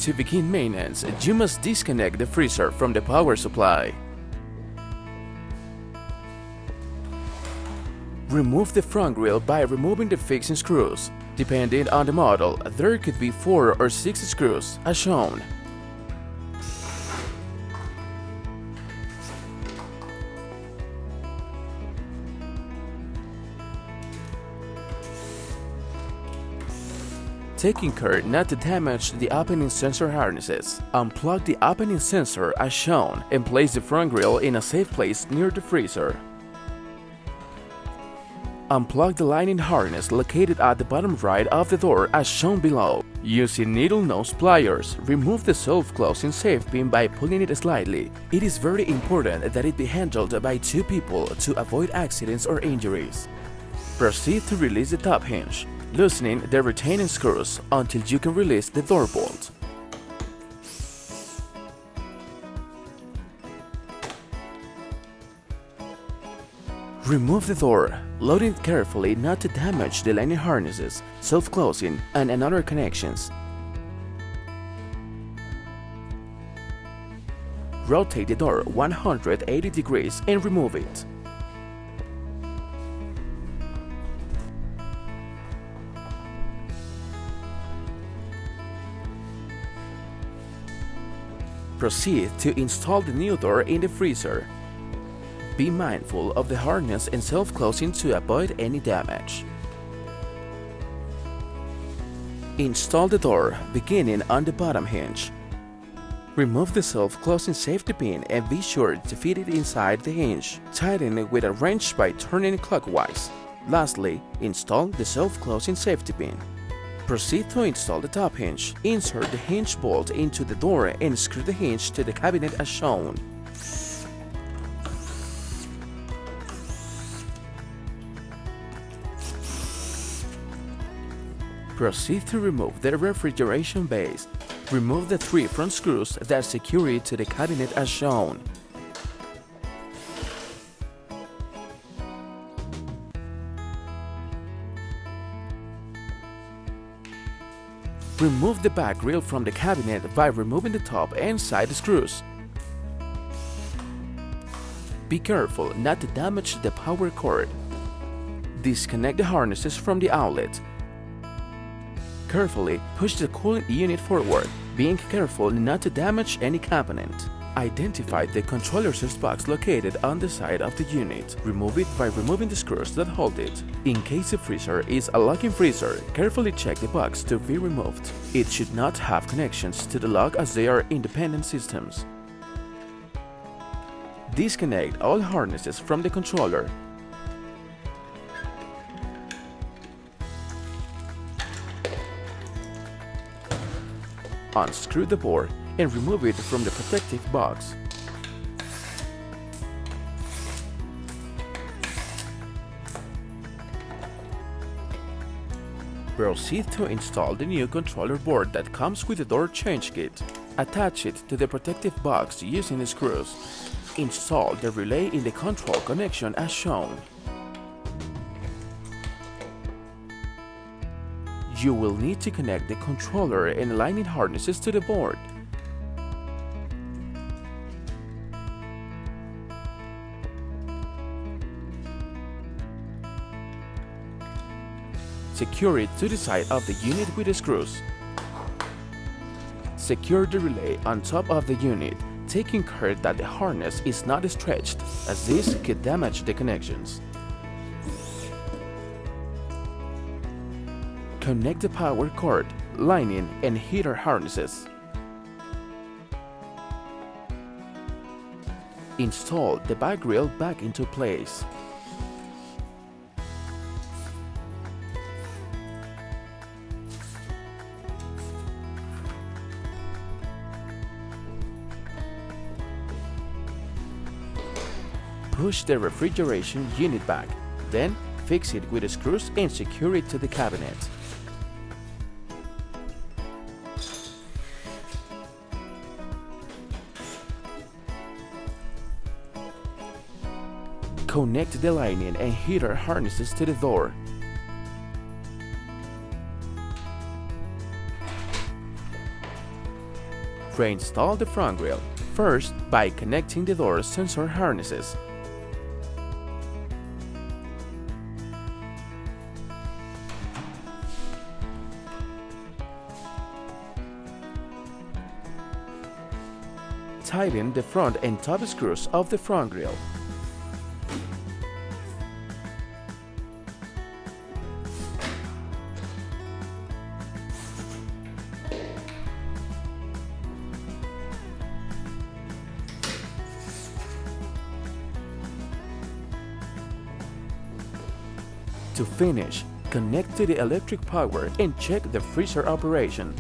To begin maintenance, you must disconnect the freezer from the power supply. Remove the front grille by removing the fixing screws. Depending on the model, there could be 4 or 6 screws, as shown. Taking care not to damage the opening sensor harnesses. Unplug the opening sensor as shown and place the front grille in a safe place near the freezer. Unplug the lining harness located at the bottom right of the door as shown below. Using needle nose pliers, remove the self-closing safe pin by pulling it slightly. It is very important that it be handled by 2 people to avoid accidents or injuries. Proceed to release the top hinge, loosening the retaining screws until you can release the door bolt. Remove the door, loading it carefully not to damage the lining harnesses, self-closing, and other connections. Rotate the door 180 degrees and remove it. Proceed to install the new door in the freezer. Be mindful of the harness and self-closing to avoid any damage. Install the door, beginning on the bottom hinge. Remove the self-closing safety pin and be sure to fit it inside the hinge. Tighten it with a wrench by turning clockwise. Lastly, install the self-closing safety pin. Proceed to install the top hinge. Insert the hinge bolt into the door and screw the hinge to the cabinet as shown. Proceed to remove the refrigeration base. Remove the 3 front screws that secure it to the cabinet as shown. Remove the back grille from the cabinet by removing the top and side screws. Be careful not to damage the power cord. Disconnect the harnesses from the outlet. Carefully push the cooling unit forward, being careful not to damage any component. Identify the controller switch box located on the side of the unit. Remove it by removing the screws that hold it. In case the freezer is a locking freezer, carefully check the box to be removed. It should not have connections to the lock as they are independent systems. Disconnect all harnesses from the controller. Unscrew the board and remove it from the protective box. Proceed to install the new controller board that comes with the door change kit. Attach it to the protective box using the screws. Install the relay in the control connection as shown. You will need to connect the controller and lining harnesses to the board. Secure it to the side of the unit with the screws. Secure the relay on top of the unit, taking care that the harness is not stretched, as this could damage the connections. Connect the power cord, lining, and heater harnesses. Install the back grille back into place. Push the refrigeration unit back, then fix it with the screws and secure it to the cabinet. Connect the lining and heater harnesses to the door. Reinstall the front grille, first by connecting the door sensor harnesses. Tighten the front and top screws of the front grille. To finish, connect to the electric power and check the freezer operation.